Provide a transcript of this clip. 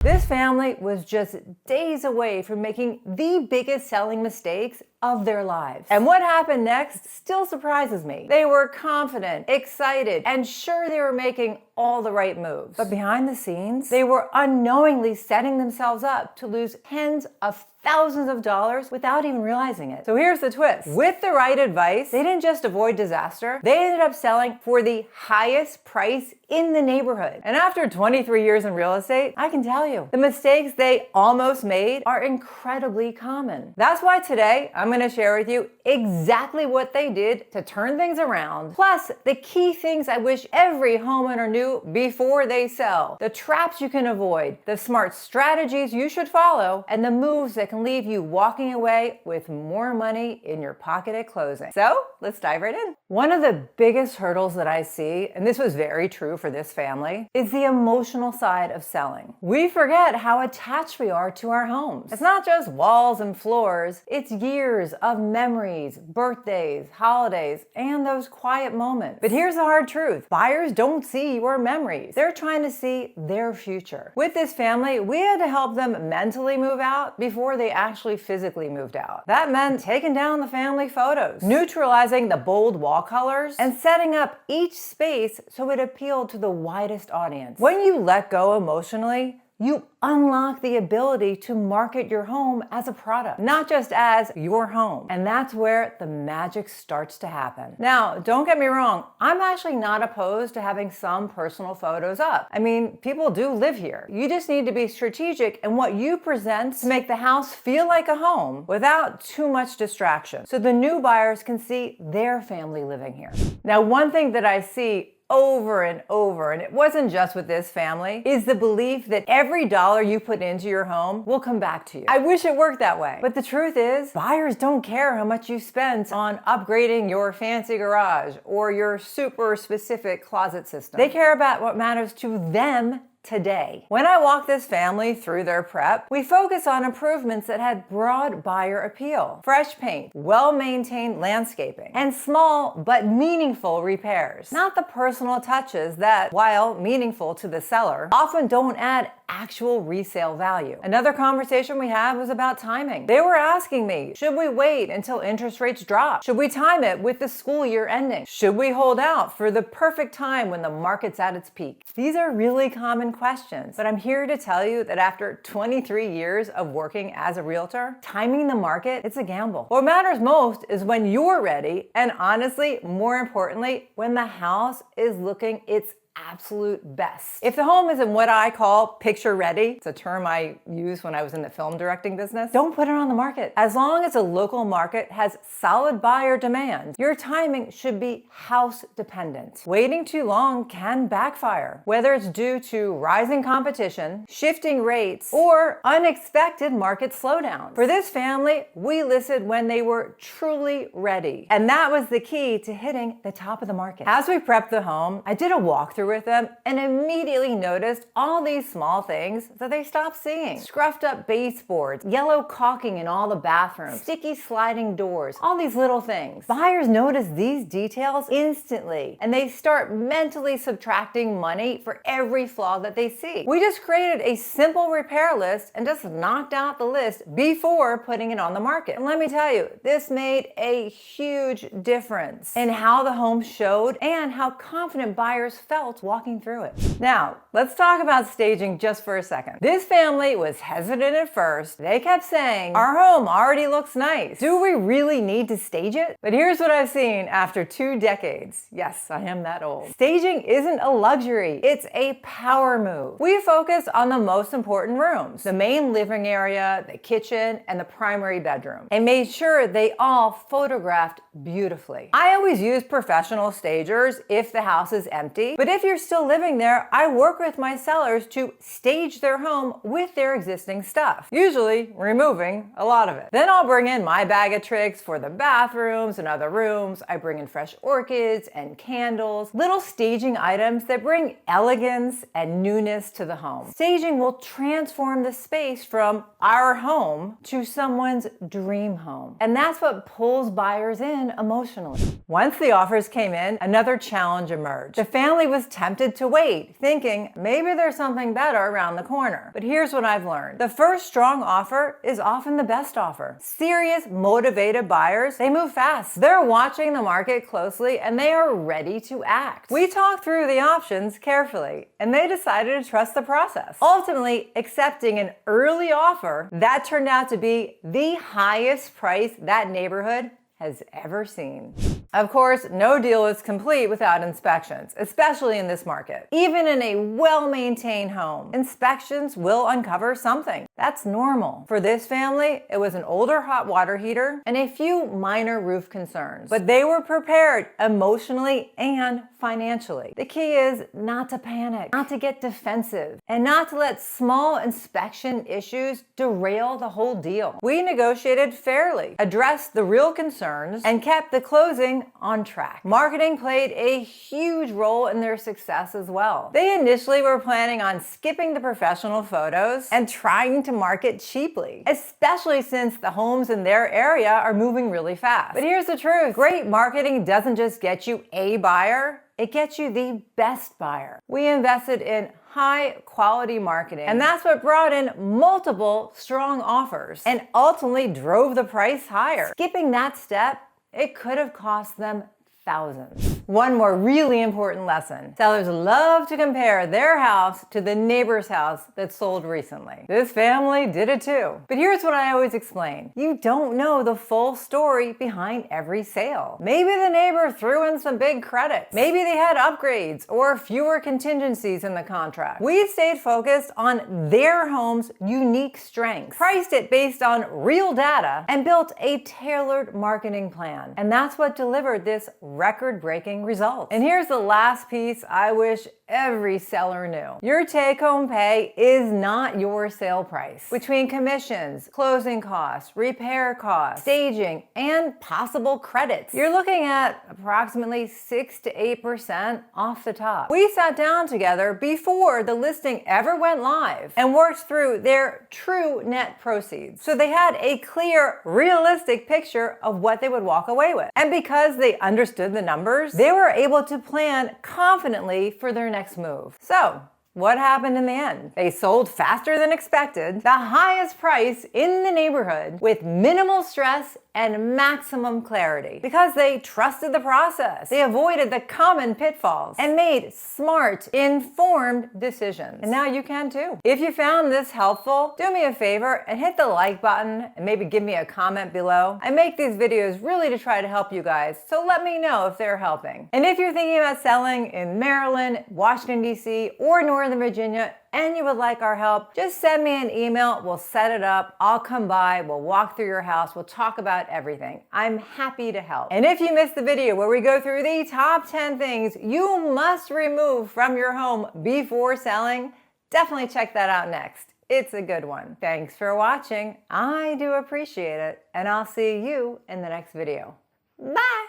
This family was just days away from making the biggest selling mistakes of their lives. And what happened next still surprises me. They were confident, excited, and sure they were making all the right moves. But behind the scenes, they were unknowingly setting themselves up to lose tens of thousands of dollars without even realizing it. So here's the twist. With the right advice, they didn't just avoid disaster, they ended up selling for the highest price in the neighborhood. And after 23 years in real estate, I can tell you, the mistakes they almost made are incredibly common. That's why today, I'm gonna share with you exactly what they did to turn things around, plus the key things I wish every homeowner knew before they sell, the traps you can avoid, the smart strategies you should follow, and the moves that can leave you walking away with more money in your pocket at closing. So let's dive right in. One of the biggest hurdles that I see, and this was very true for this family, is the emotional side of selling. We forget how attached we are to our homes. It's not just walls and floors, it's years of memories, birthdays, holidays, and those quiet moments. But here's the hard truth. Buyers don't see your memories. They're trying to see their future. With this family, we had to help them mentally move out before they actually physically moved out. That meant taking down the family photos, neutralizing the bold wall colors, and setting up each space so it appealed to the widest audience. When you let go emotionally, you unlock the ability to market your home as a product, not just as your home. And that's where the magic starts to happen. Now, don't get me wrong, I'm actually not opposed to having some personal photos up. I mean, people do live here. You just need to be strategic in what you present to make the house feel like a home without too much distraction, so the new buyers can see their family living here. Now, one thing that I see over and over, and it wasn't just with this family, is the belief that every dollar you put into your home will come back to you. I wish it worked that way. But the truth is, buyers don't care how much you spent on upgrading your fancy garage or your super specific closet system. They care about what matters to them today. When I walk this family through their prep, we focus on improvements that had broad buyer appeal, fresh paint, well-maintained landscaping, and small but meaningful repairs. Not the personal touches that, while meaningful to the seller, often don't add actual resale value. Another conversation we had was about timing. They were asking me, should we wait until interest rates drop? Should we time it with the school year ending? Should we hold out for the perfect time when the market's at its peak? These are really common questions, but I'm here to tell you that after 23 years of working as a realtor, timing the market, it's a gamble. What matters most is when you're ready, and honestly, more importantly, when the house is looking its absolute best. If the home isn't what I call picture ready, it's a term I used when I was in the film directing business, don't put it on the market. As long as a local market has solid buyer demand, your timing should be house dependent. Waiting too long can backfire, whether it's due to rising competition, shifting rates, or unexpected market slowdowns. For this family, we listed when they were truly ready, and that was the key to hitting the top of the market. As we prepped the home, I did a walkthrough with them and immediately noticed all these small things that they stopped seeing. Scruffed up baseboards, yellow caulking in all the bathrooms, sticky sliding doors, all these little things. Buyers notice these details instantly, and they start mentally subtracting money for every flaw that they see. We just created a simple repair list and just knocked out the list before putting it on the market. And let me tell you, this made a huge difference in how the home showed and how confident buyers felt walking through it. Now, let's talk about staging just for a second. This family was hesitant at first. They kept saying, our home already looks nice. Do we really need to stage it? But here's what I've seen after 2 decades. Yes, I am that old. Staging isn't a luxury. It's a power move. We focus on the most important rooms, the main living area, the kitchen, and the primary bedroom, and made sure they all photographed beautifully. I always use professional stagers if the house is empty, but if you're still living there, I work with my sellers to stage their home with their existing stuff, usually removing a lot of it. Then I'll bring in my bag of tricks for the bathrooms and other rooms. I bring in fresh orchids and candles, little staging items that bring elegance and newness to the home. Staging will transform the space from our home to someone's dream home. And that's what pulls buyers in emotionally. Once the offers came in, another challenge emerged. The family was tempted to wait, thinking maybe there's something better around the corner. But here's what I've learned. The first strong offer is often the best offer. Serious, motivated buyers, they move fast. They're watching the market closely and they are ready to act. We talked through the options carefully and they decided to trust the process, ultimately accepting an early offer that turned out to be the highest price that neighborhood has ever seen. Of course, no deal is complete without inspections, especially in this market. Even in a well-maintained home, inspections will uncover something. That's normal. For this family, it was an older hot water heater and a few minor roof concerns, but they were prepared emotionally and financially. The key is not to panic, not to get defensive, and not to let small inspection issues derail the whole deal. We negotiated fairly, addressed the real concerns, and kept the closing on track. Marketing played a huge role in their success as well. They initially were planning on skipping the professional photos and trying to market cheaply, especially since the homes in their area are moving really fast. But here's the truth. Great marketing doesn't just get you a buyer, it gets you the best buyer. We invested in high quality marketing, and that's what brought in multiple strong offers and ultimately drove the price higher. Skipping that step, it could have cost them thousands. One more really important lesson. Sellers love to compare their house to the neighbor's house that sold recently. This family did it too. But here's what I always explain. You don't know the full story behind every sale. Maybe the neighbor threw in some big credits. Maybe they had upgrades or fewer contingencies in the contract. We stayed focused on their home's unique strengths, priced it based on real data, and built a tailored marketing plan. And that's what delivered this record-breaking results. And here's the last piece I wish every seller knew. Your take-home pay is not your sale price. Between commissions, closing costs, repair costs, staging, and possible credits, you're looking at approximately 6 to 8% off the top. We sat down together before the listing ever went live and worked through their true net proceeds. So they had a clear, realistic picture of what they would walk away with. And because they understood the numbers, they were able to plan confidently for their next move. So, what happened in the end? They sold faster than expected, the highest price in the neighborhood, with minimal stress and maximum clarity. Because they trusted the process, they avoided the common pitfalls, and made smart, informed decisions. And now you can too. If you found this helpful, do me a favor and hit the like button and maybe give me a comment below. I make these videos really to try to help you guys, so let me know if they're helping. And if you're thinking about selling in Maryland, Washington, D.C., or Northern Virginia, and you would like our help, just send me an email. We'll set it up. I'll come by. We'll walk through your house. We'll talk about everything. I'm happy to help. And if you missed the video where we go through the top 10 things you must remove from your home before selling, definitely check that out next. It's a good one. Thanks for watching. I do appreciate it, and I'll see you in the next video. Bye!